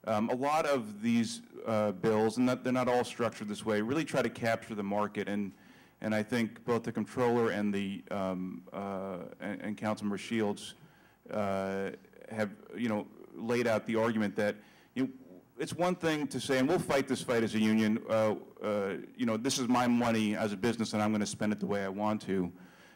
A lot of these bills, and they're not all structured this way, really try to capture the market. And I think both the comptroller and the and Councilmember Shields have laid out the argument that it's one thing to say, and we'll fight this fight as a union. This is my money as a business, and I'm going to spend it the way I want to.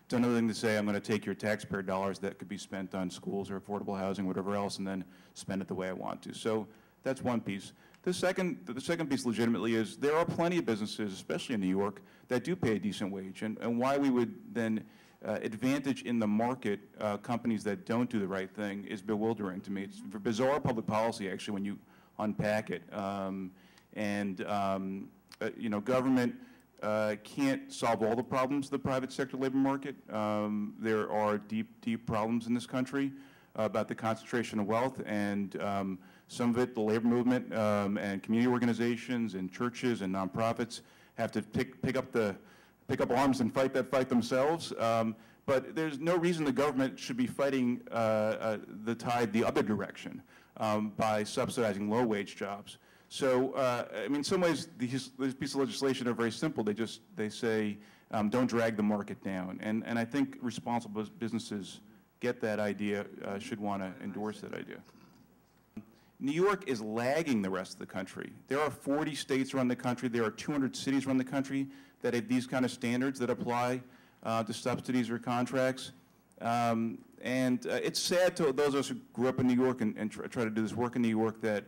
It's another thing to say, I'm going to take your taxpayer dollars that could be spent on schools or affordable housing, whatever else, and then spend it the way I want to. So that's one piece. The second piece legitimately is there are plenty of businesses, especially in New York, that do pay a decent wage. And why we would then advantage in the market companies that don't do the right thing is bewildering to me. It's bizarre public policy, actually, when you unpack it. Government can't solve all the problems of the private sector labor market. There are deep problems in this country about the concentration of wealth, and some of it, the labor movement and community organizations and churches and nonprofits have to pick up arms and fight that fight themselves. But there's no reason the government should be fighting the tide the other direction by subsidizing low-wage jobs. So, in some ways, these pieces of legislation are very simple. They say, don't drag the market down. And I think responsible businesses get that idea, should want to endorse that idea. New York is lagging the rest of the country. There are 40 states around the country. There are 200 cities around the country that have these kind of standards that apply to subsidies or contracts. It's sad to those of us who grew up in New York and try to do this work in New York that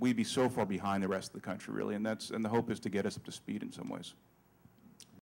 we'd be so far behind the rest of the country, really. And the hope is to get us up to speed in some ways.